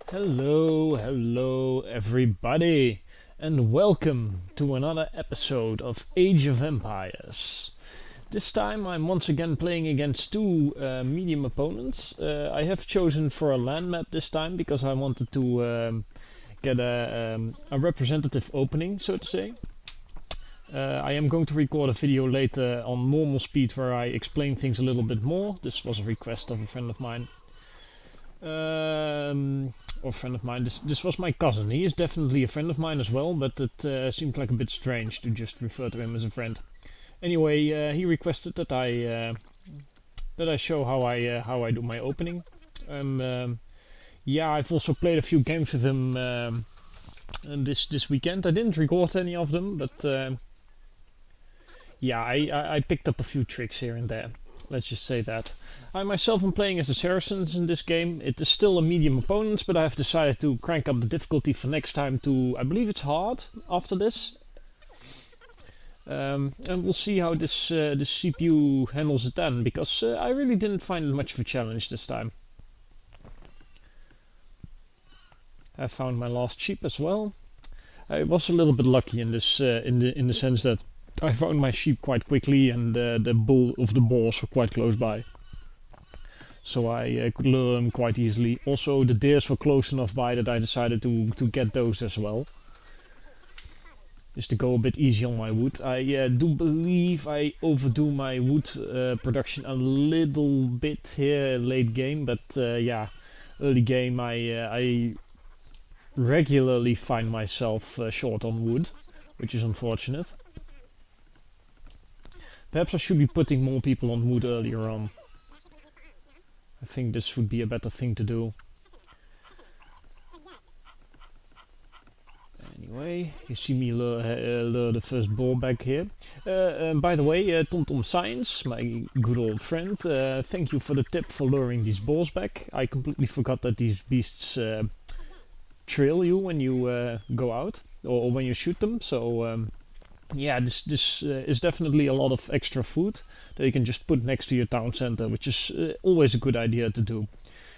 Hello everybody, and welcome to another episode of Age of Empires. This time I'm once again playing against two medium opponents. I have chosen for a land map this time because I wanted to get a representative opening, so to say. I am going to record a video later on normal speed where I explain things a little bit more. This was a request of a friend of mine. Or friend of mine. This was my cousin. He is definitely a friend of mine as well, but it seemed like a bit strange to just refer to him as a friend. Anyway, he requested that I show how I do my opening. Yeah, I've also played a few games with him this weekend. I didn't record any of them, but yeah, I picked up a few tricks here and there. Let's just say that. I myself am playing as the Saracens in this game. It is still a medium opponent, but I have decided to crank up the difficulty for next time to, I believe it's hard after this. And we'll see how this CPU handles it then, because I really didn't find it much of a challenge this time. I found my last sheep as well. I was a little bit lucky in this, in the sense that I found my sheep quite quickly, and the bull of the boars were quite close by. So I could lure them quite easily. Also, the deers were close enough by that I decided to get those as well. Just to go a bit easy on my wood. I do believe I overdo my wood production a little bit here late game, but yeah, early game I regularly find myself short on wood, which is unfortunate. Perhaps I should be putting more people on wood earlier on. I think this would be a better thing to do. Anyway, you see me lure the first boar back here. By the way, TomTom Science, my good old friend, thank you for the tip for luring these boars back. I completely forgot that these beasts trail you when you go out, or when you shoot them, so yeah, this is definitely a lot of extra food that you can just put next to your town center, which is always a good idea to do.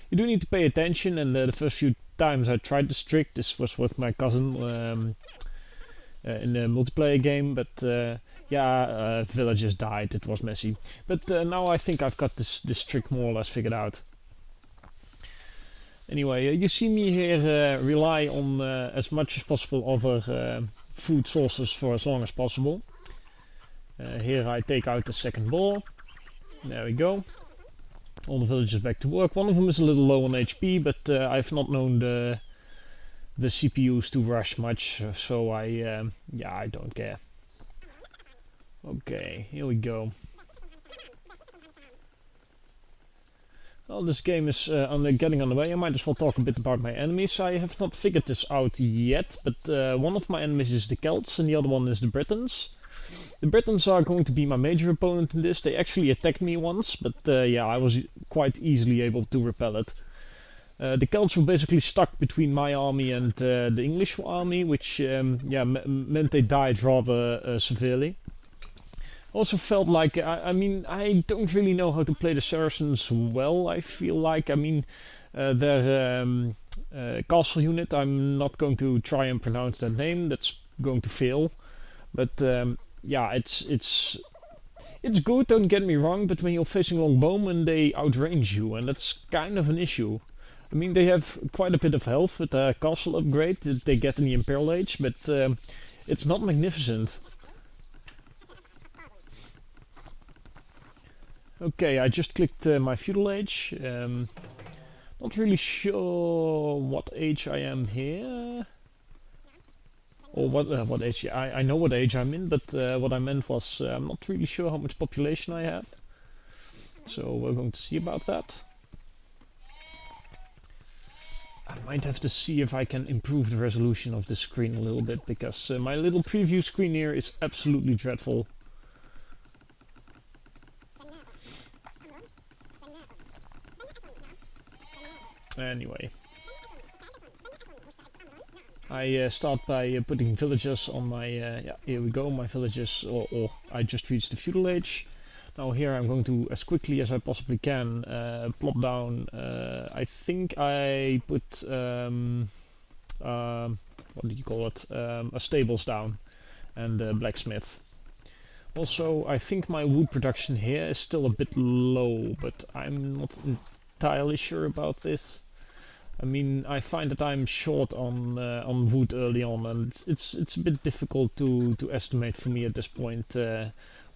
You do need to pay attention, and the first few times I tried this trick, this was with my cousin in a multiplayer game, but yeah, villagers died, it was messy. But now I think I've got this trick more or less figured out. Anyway, you see me here rely on as much as possible other food sources for as long as possible. Here I take out the second boar. There we go. All the villagers back to work. One of them is a little low on HP, but I've not known the CPUs to rush much, so yeah, I don't care. Okay, here we go. Well, this game is getting on the way. I might as well talk a bit about my enemies. I have not figured this out yet, but one of my enemies is the Celts and the other one is the Britons. The Britons are going to be my major opponent in this. They actually attacked me once, but yeah, I was quite easily able to repel it. The Celts were basically stuck between my army and the English army, which yeah, meant they died rather severely. Also felt like, I mean, I don't really know how to play the Saracens well, I feel like. I mean, their castle unit, I'm not going to try and pronounce that name, that's going to fail. But yeah, it's good, don't get me wrong, but when you're facing longbowmen, they outrange you, and that's kind of an issue. I mean, they have quite a bit of health with their castle upgrade that they get in the Imperial Age, but it's not magnificent. Okay, I just clicked my feudal age. Not really sure what age I am here. Or what age. I know what age I'm in, but what I meant was I'm not really sure how much population I have. So we're going to see about that. I might have to see if I can improve the resolution of this screen a little bit, because my little preview screen here is absolutely dreadful. Anyway, I start by putting villagers on my, yeah, here we go, my villagers, or I just reached the feudal age. Now here I'm going to, as quickly as I possibly can, plop down, I think I put, what do you call it, a stables down, and a blacksmith. Also, I think my wood production here is still a bit low, but I'm not entirely sure about this. I mean, I find that I'm short on wood early on, and it's a bit difficult to estimate for me at this point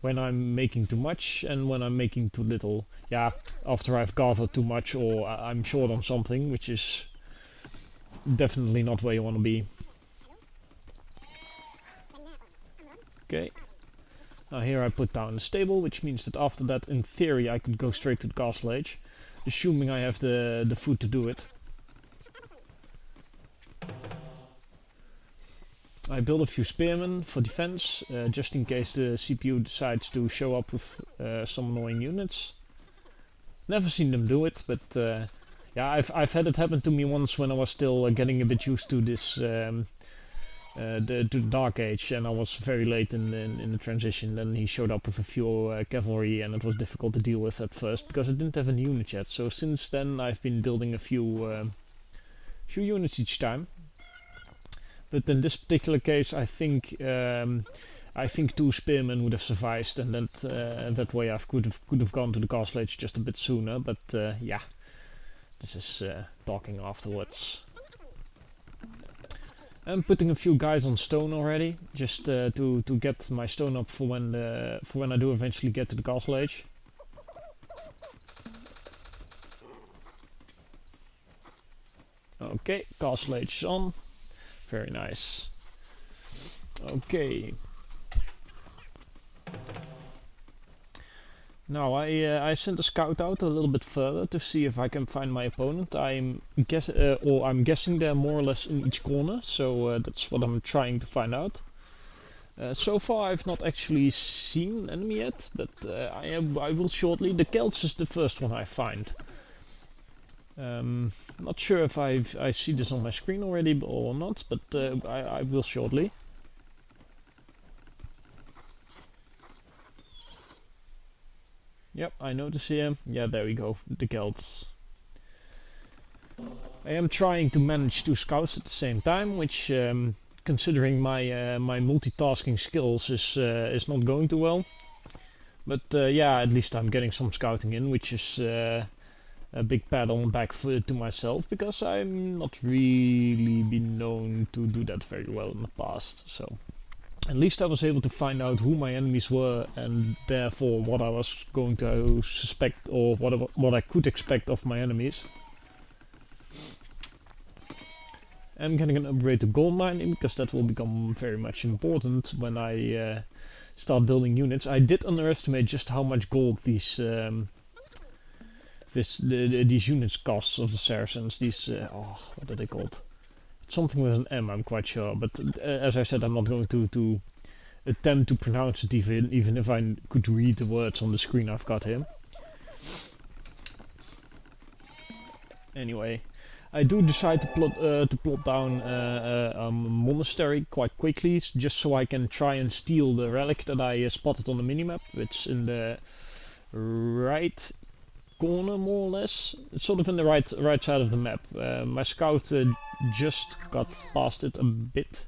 when I'm making too much and when I'm making too little. Yeah, after I've gathered too much or I'm short on something, which is definitely not where you want to be. Okay. Now here I put down the stable, which means that after that, in theory, I could go straight to the castle age, assuming I have the food to do it. I build a few spearmen for defense, just in case the CPU decides to show up with some annoying units. Never seen them do it, but yeah, I've had it happen to me once when I was still getting a bit used to this the Dark Age, and I was very late in the transition. Then he showed up with a few cavalry, and it was difficult to deal with at first because I didn't have any units yet. So since then, I've been building a few units each time. But in this particular case, I think 2 spearmen would have sufficed, and that way I could have gone to the castle age just a bit sooner. But yeah, this is talking afterwards. I'm putting a few guys on stone already, just to get my stone up for when I do eventually get to the castle age. Okay, castle age is on. Very nice. Okay. Now I sent a scout out a little bit further to see if I can find my opponent. I'm guessing they're more or less in each corner, so that's what I'm trying to find out. So far I've not actually seen an enemy yet, but I will shortly. The Celts is the first one I find. Not sure if I see this on my screen already or not, but I will shortly. Yep, I notice here. Yeah, there we go, the Celts. I am trying to manage 2 scouts at the same time, which, considering my my multitasking skills, is not going too well. But yeah, at least I'm getting some scouting in, which is a big pat on the back to myself, because I'm not really been known to do that very well in the past. So at least I was able to find out who my enemies were, and therefore what I was going to suspect, or what I could expect of my enemies. I'm getting an upgrade to gold mining, because that will become very much important when I start building units. I did underestimate just how much gold these these units costs of the Saracens. These oh, what are they called? It's something with an M, I'm quite sure. But as I said, I'm not going to attempt to pronounce it, even if I could read the words on the screen I've got here. Anyway, I do decide to plot down a monastery quite quickly, just so I can try and steal the relic that I spotted on the minimap. It's in the right corner, more or less. It's sort of in the right side of the map. My scout just got past it a bit.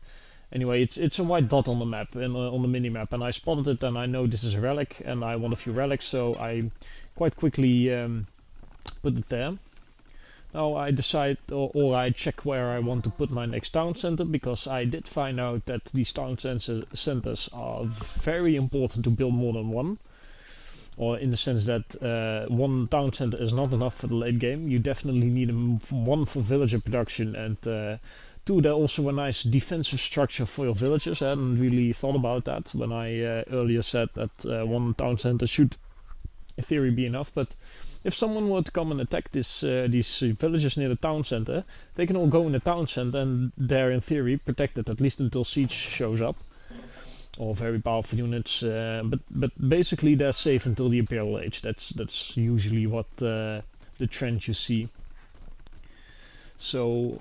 Anyway, it's a white dot on the map, on the mini-map, and I spotted it, and I know this is a relic, and I want a few relics, so I quite quickly put it there. Now I decide, or I check where I want to put my next town center, because I did find out that these town centers are very important to build more than one. Or in the sense that one town center is not enough for the late game. You definitely need one for villager production, and 2, they're also a nice defensive structure for your villagers. I hadn't really thought about that when I earlier said that one town center should, in theory, be enough. But if someone were to come and attack these villagers near the town center, they can all go in the town center, and they're in theory protected, at least until siege shows up. Or very powerful units, but basically they're safe until the Imperial Age. That's usually what the trend you see. So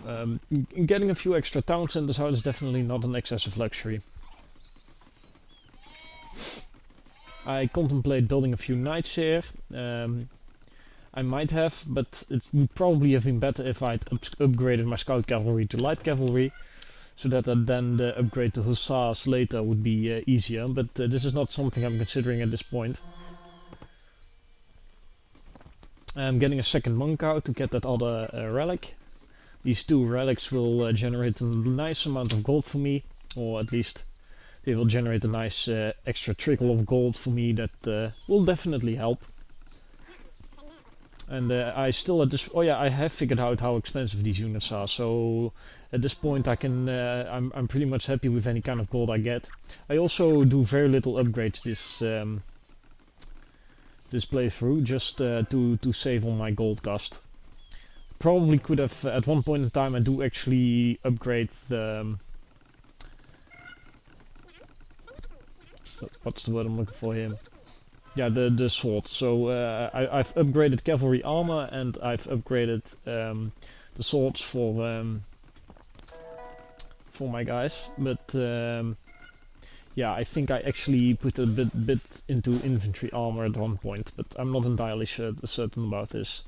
getting a few extra town centers out is definitely not an excessive luxury. I contemplate building a few knights here. I might have, but it would probably have been better if I'd upgraded my scout cavalry to light cavalry, so that then the upgrade to hussars later would be easier, but this is not something I'm considering at this point. I'm getting a second monk out to get that other relic. These two relics will generate a nice amount of gold for me, or at least they will generate a nice extra trickle of gold for me that will definitely help. And I still at this, oh yeah, I have figured out how expensive these units are, so at this point I can, I'm pretty much happy with any kind of gold I get. I also do very little upgrades this playthrough, just to save on my gold cost. Probably could have, at one point in time I do actually upgrade the, what's the word I'm looking for here? Yeah, the sword. So I've upgraded cavalry armor and I've upgraded the swords for my guys. But yeah, I think I actually put a bit into infantry armor at one point, but I'm not entirely certain about this.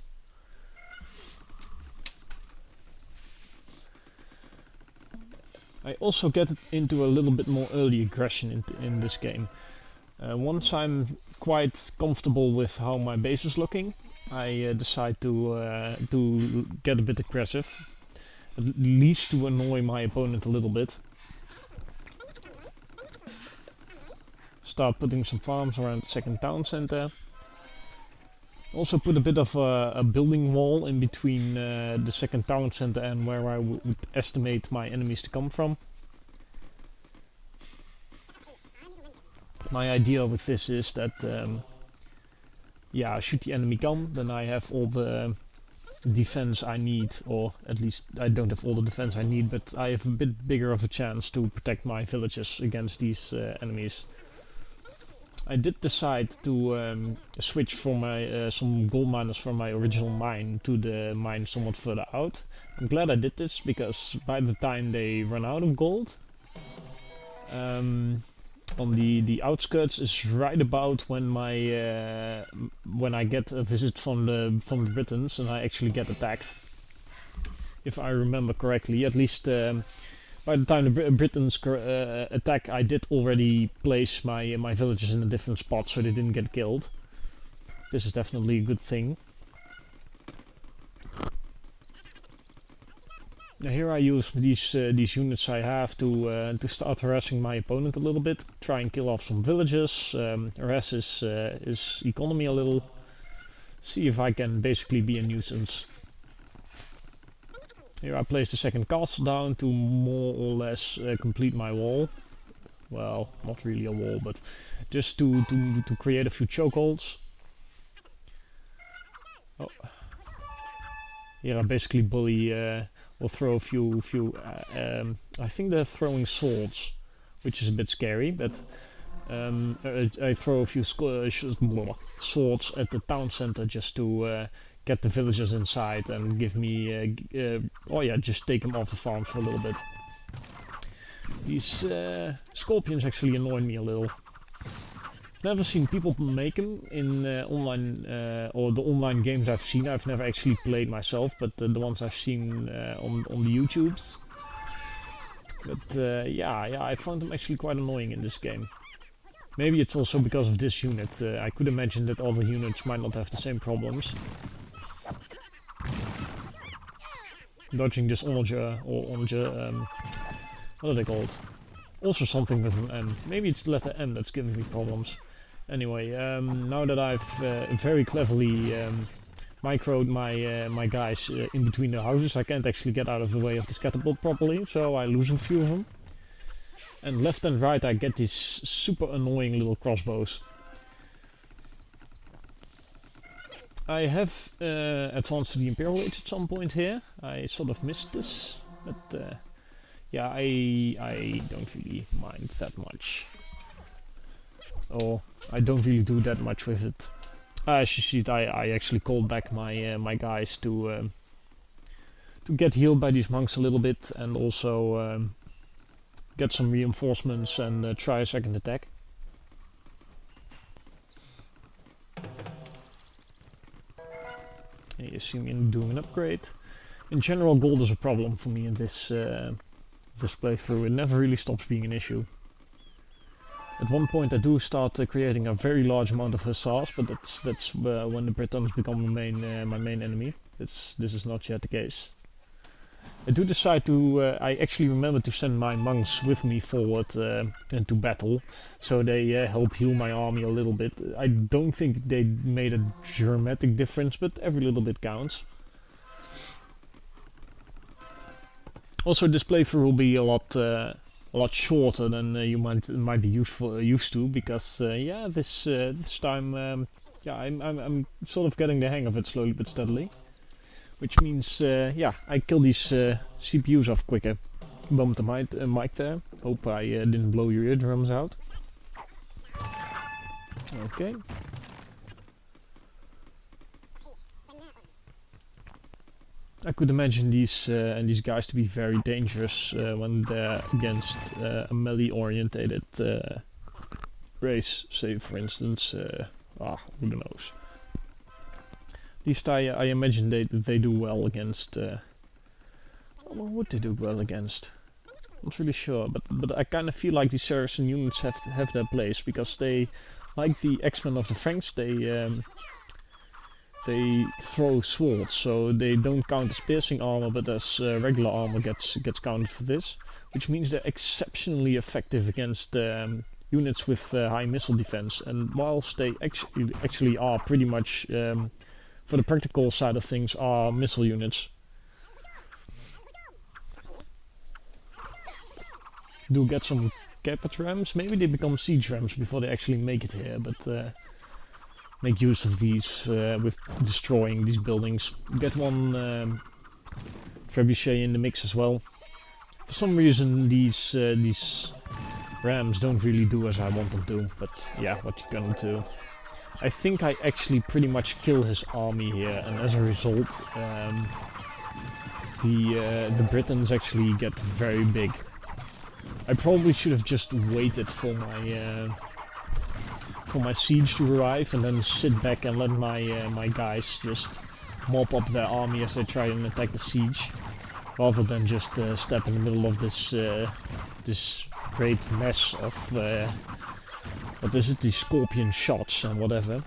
I also get into a little bit more early aggression in this game. Once I'm quite comfortable with how my base is looking, I decide to get a bit aggressive, at least to annoy my opponent a little bit. Start putting some farms around the second town center. Also put a bit of a building wall in between the second town center and where I would estimate my enemies to come from. My idea with this is that, yeah, should the enemy come, then I have all the defense I need, or at least I don't have all the defense I need, but I have a bit bigger of a chance to protect my villages against these enemies. I did decide to switch from my some gold miners from my original mine to the mine somewhat further out. I'm glad I did this, because by the time they run out of gold, on the outskirts is right about when my when I get a visit from the Britons and I actually get attacked. If I remember correctly, at least by the time the Britons attack, I did already place my villages in a different spot so they didn't get killed. This is definitely a good thing. Now here I use these units I have to start harassing my opponent a little bit, try and kill off some villages, harass his economy a little, see if I can basically be a nuisance. Here I place the second castle down to more or less complete my wall. Well, not really a wall, but just to create a few chokeholds. Oh. Here I basically bully, or throw a few I think they're throwing swords, which is a bit scary, but I throw a few swords at the town center just to get the villagers inside and give me, oh yeah, just take them off the farm for a little bit. These scorpions actually annoy me a little. Never seen people make them in online, or the online games I've seen. I've never actually played myself, but the ones I've seen on the YouTubes. But yeah, I found them actually quite annoying in this game. Maybe it's also because of this unit. I could imagine that other units might not have the same problems. Dodging this onager, or onager, what are they called? Also something with an M. Maybe it's the letter M that's giving me problems. Anyway, now that I've very cleverly microed my guys in between the houses, I can't actually get out of the way of this catapult properly, so I lose a few of them. And left and right I get these super annoying little crossbows. I have advanced to the Imperial Age at some point here. I sort of missed this, but yeah, I don't really mind that much. Or I don't really do that much with it. As you see, I actually called back my my guys to get healed by these monks a little bit, and also get some reinforcements and try a second attack. And you see me doing an upgrade. In general, gold is a problem for me in this playthrough. It never really stops being an issue. At one point I do start creating a very large amount of hussars, but that's when the Britons become my main enemy. This is not yet the case. I do decide to, I actually remember to send my monks with me forward into battle, so they help heal my army a little bit. I don't think they made a dramatic difference, but every little bit counts. Also, this playthrough will be a lot shorter than you might be used to, because yeah, this time yeah, I'm sort of getting the hang of it slowly but steadily, which means yeah, I kill these CPUs off quicker. Bumped the mic there. Hope I didn't blow your eardrums out. Okay. I could imagine these guys to be very dangerous when they're against a melee-orientated race. Say, for instance, who knows? At least I imagine they do well against. What would they do well against? I'm not really sure, but I kind of feel like these Saracen units have their place, because they, like the X-Men of the Franks, they throw swords, so they don't count as piercing armor, but as regular armor gets counted for this, which means they're exceptionally effective against units with high missile defense. And whilst they actually are pretty much, for the practical side of things, are missile units, do get some captured rams. Maybe they become siege rams before they actually make it here, but make use of these with destroying these buildings. Get one trebuchet in the mix as well. For some reason these rams don't really do as I want them to, but yeah, what you gonna do. I think I actually pretty much kill his army here, and as a result the Britons actually get very big. I probably should have just waited for my siege to arrive and then sit back and let my guys just mop up their army as they try and attack the siege, rather than just step in the middle of this great mess of what is it, these scorpion shots and whatever.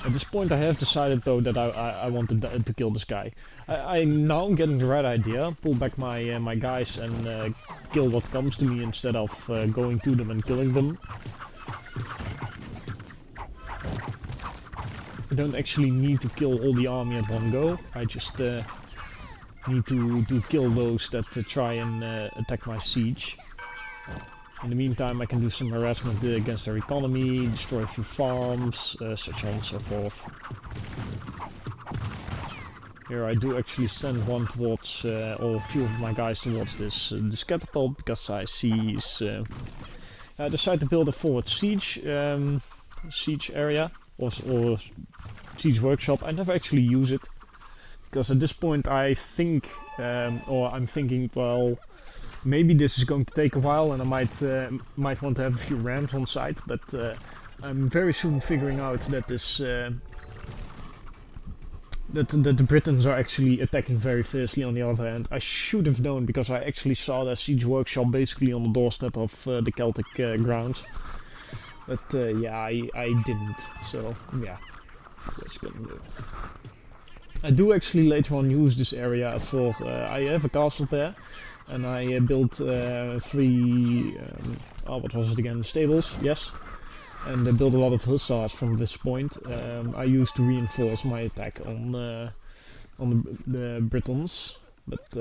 At this point I have decided though that I want to kill this guy. I'm now getting the right idea. Pull back my guys and kill what comes to me instead of going to them and killing them. I don't actually need to kill all the army at one go. I just need to kill those that try and attack my siege. In the meantime I can do some harassment against their economy, destroy a few farms, such on and so forth. Here I do actually send one towards, or a few of my guys towards this catapult, because I see he's... I decided to build a forward siege area, or siege workshop. I never actually use it, because at this point I think, or I'm thinking, well, maybe this is going to take a while and I might want to have a few rams on site, but I'm very soon figuring out that that the Britons are actually attacking very fiercely on the other hand. I should have known, because I actually saw their siege workshop basically on the doorstep of the Celtic grounds. But yeah, I didn't, so yeah, what's gonna do. I do actually later on use this area for, I have a castle there, and I built 3, what was it again, stables, yes. And I built a lot of hussars from this point. I used to reinforce my attack on the Britons, but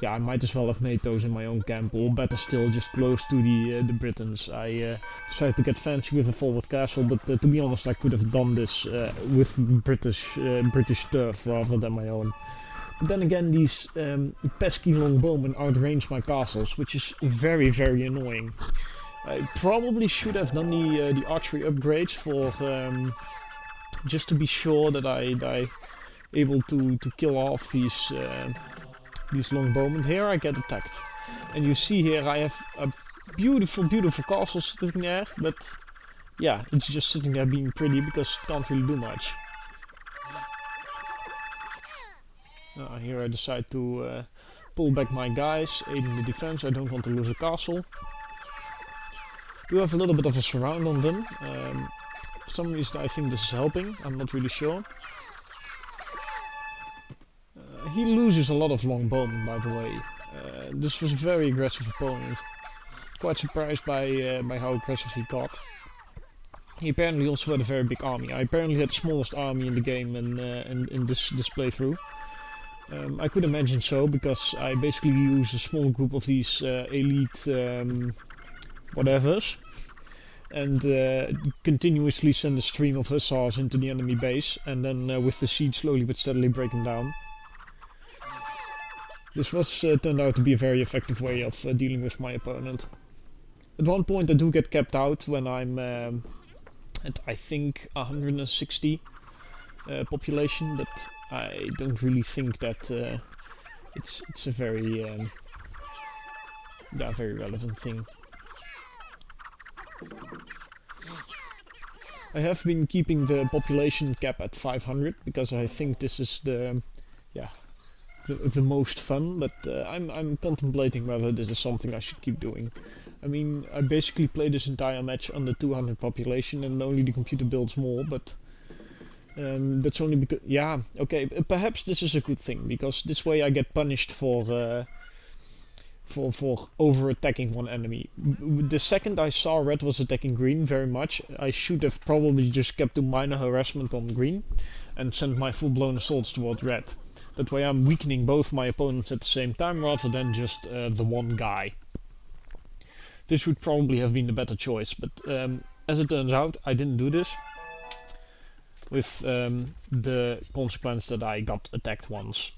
yeah, I might as well have made those in my own camp, or better still, just close to the Britons. I decided to get fancy with a forward castle, but to be honest, I could have done this with British turf rather than my own. But then again, these pesky longbowmen outrange my castles, which is very, very annoying. I probably should have done the archery upgrades for just to be sure that I able to kill off these longbowmen. Here I get attacked, and you see here I have a beautiful castle sitting there, but yeah, it's just sitting there being pretty because it can't really do much. Here I decide to pull back my guys, aiding the defense. I don't want to lose a castle. Do have a little bit of a surround on them. For some reason I think this is helping, I'm not really sure. He loses a lot of longbowmen, by the way. This was a very aggressive opponent. Quite surprised by how aggressive he got. He apparently also had a very big army. I apparently had the smallest army in the game in this playthrough. I could imagine so, because I basically use a small group of these elite whatevers, and continuously send a stream of hussars into the enemy base, and then with the siege slowly but steadily break them down. This was turned out to be a very effective way of dealing with my opponent. At one point I do get capped out when I'm at I think 160 population, but I don't really think that it's a very very relevant thing. I have been keeping the population cap at 500 because I think this is the most fun, but I'm contemplating whether this is something I should keep doing. I mean, I basically play this entire match under 200 population and only the computer builds more, but that's only because, yeah, okay, perhaps this is a good thing, because this way I get punished for over-attacking one enemy. The second I saw red was attacking green very much, I should have probably just kept to minor harassment on green and sent my full-blown assaults toward red. That way I'm weakening both my opponents at the same time rather than just the one guy. This would probably have been the better choice, but as it turns out I didn't do this. With the consequence that I got attacked once.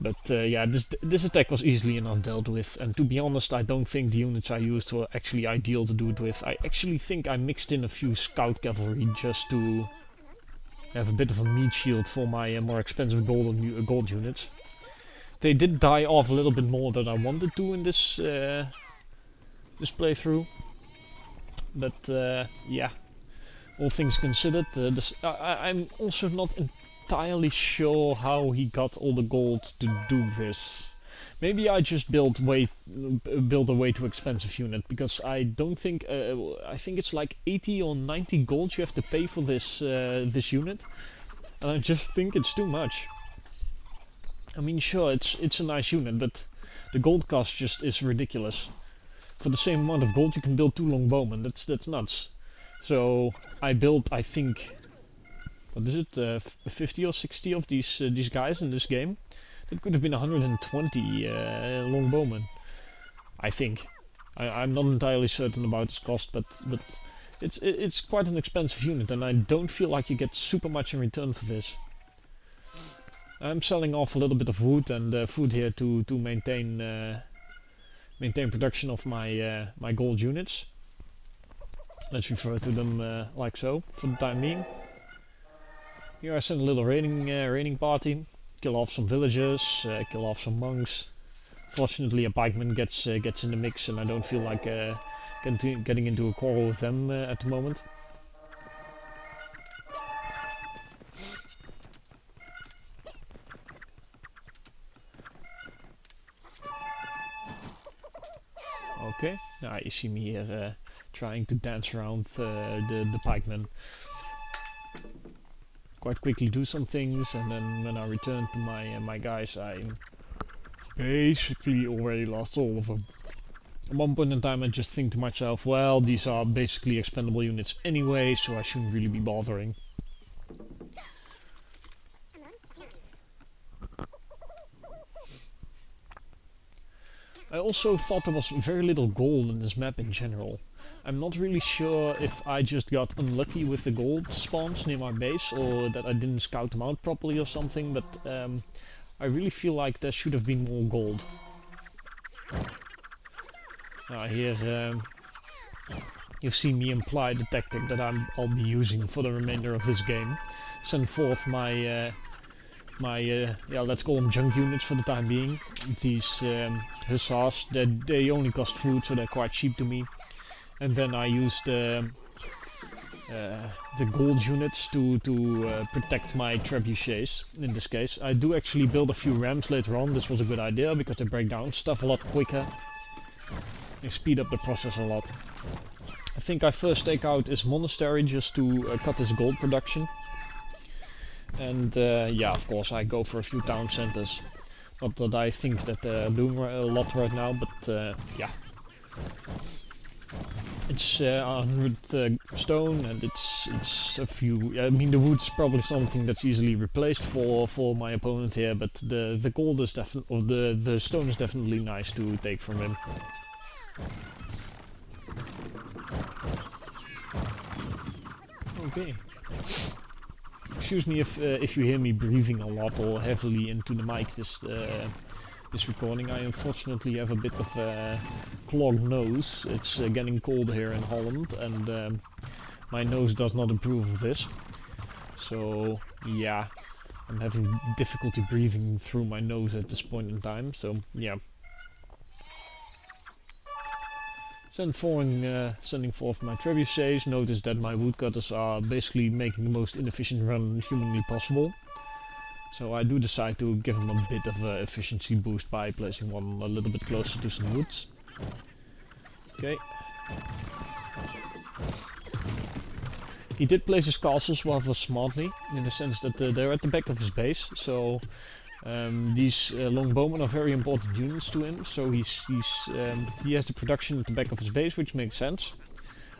But yeah, this attack was easily enough dealt with, and to be honest I don't think the units I used were actually ideal to do it with. I actually think I mixed in a few scout cavalry just to have a bit of a meat shield for my more expensive gold units. They did die off a little bit more than I wanted to in this playthrough, but yeah. All things considered, I'm also not entirely sure how he got all the gold to do this. Maybe I just built a way too expensive unit, because I don't think I think it's like 80 or 90 gold you have to pay for this unit, and I just think it's too much. I mean, sure, it's a nice unit, but the gold cost just is ridiculous. For the same amount of gold you can build 2 longbowmen. That's nuts. So I built, I think, what is it, 50 or 60 of these guys in this game. That could have been 120 longbowmen, I think. I'm not entirely certain about its cost, but it's quite an expensive unit, and I don't feel like you get super much in return for this. I'm selling off a little bit of wood and food here to maintain production of my gold units. Let's refer to them like so, for the time being. Here I send a little raiding party, kill off some villagers, kill off some monks. Fortunately a pikeman gets in the mix, and I don't feel like getting into a quarrel with them at the moment. Okay, now you see me here trying to dance around the pikemen. Quite quickly do some things, and then when I return to my guys, I basically already lost all of them. At one point in time I just think to myself, well, these are basically expendable units anyway, so I shouldn't really be bothering. I also thought there was very little gold in this map in general. I'm not really sure if I just got unlucky with the gold spawns near my base, or that I didn't scout them out properly or something, but I really feel like there should have been more gold. Here you see me imply the tactic that I'll be using for the remainder of this game. Send forth my let's call them junk units for the time being. These hussars, they only cost food, so they're quite cheap to me. And then I used the gold units to protect my trebuchets. In this case, I do actually build a few rams later on. This was a good idea because they break down stuff a lot quicker. They speed up the process a lot. I think I first take out his monastery just to cut his gold production. And yeah, of course I go for a few town centers. Not that I think that they're doing a lot right now, but yeah. It's 100 stone, and it's a few. I mean, the wood's probably something that's easily replaced for my opponent here, but the gold is definitely, or the stone is definitely nice to take from him. Okay. Excuse me if you hear me breathing a lot or heavily into the mic this recording. I unfortunately have a bit of a clogged nose. It's getting cold here in Holland, and my nose does not approve of this. So yeah, I'm having difficulty breathing through my nose at this point in time. So yeah. Sending forth my trebuchets. Notice that my woodcutters are basically making the most inefficient run humanly possible. So I do decide to give him a bit of an efficiency boost by placing one a little bit closer to some woods. Okay. He did place his castles rather smartly, in the sense that they're at the back of his base. So these longbowmen are very important units to him. So he has the production at the back of his base, which makes sense.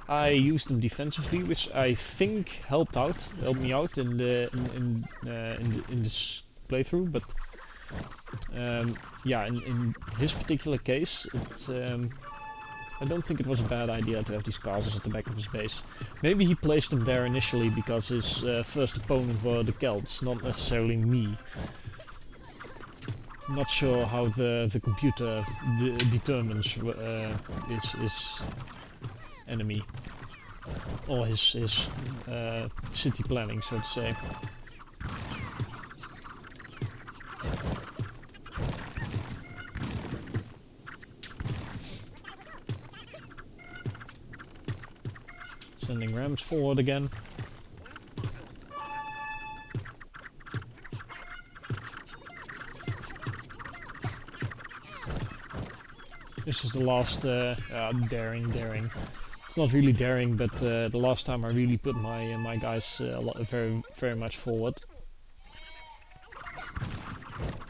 I used them defensively, which I think helped me out in this playthrough. But yeah, in his particular case, I don't think it was a bad idea to have these castles at the back of his base. Maybe he placed them there initially because his first opponent were the Celts, not necessarily me. Not sure how the computer determines his enemy, or his city planning, so to say. Sending rams forward again. This is the last daring. It's not really daring, but the last time I really put my guys very much forward.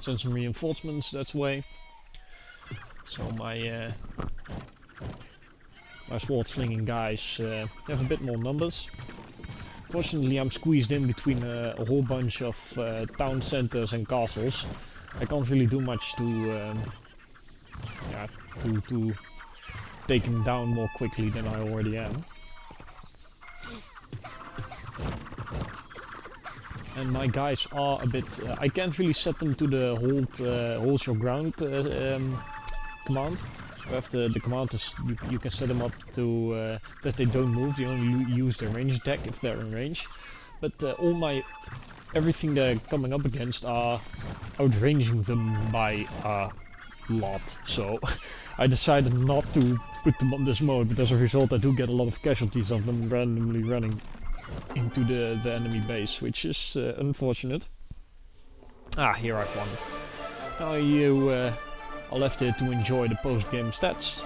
Send some reinforcements that way. So my sword slinging guys have a bit more numbers. Fortunately, I'm squeezed in between a whole bunch of town centers and castles. I can't really do much to take him down more quickly than I already am. And my guys are a bit... I can't really set them to the hold your ground command. You have the command is you can set them up to that they don't move. They only use their range attack if they're in range. But everything they're coming up against are outranging them by a lot. So I decided not to put them on this mode, but as a result I do get a lot of casualties of them randomly running into the enemy base, which is unfortunate. Ah, here I've won. Now you are left here to enjoy the post-game stats.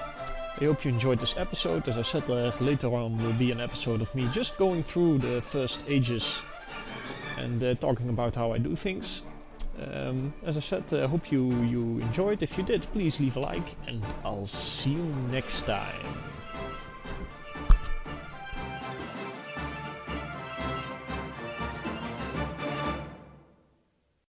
I hope you enjoyed this episode. As I said, later on will be an episode of me just going through the first ages and talking about how I do things. As I said, I hope you enjoyed. If you did, please leave a like, and I'll see you next time.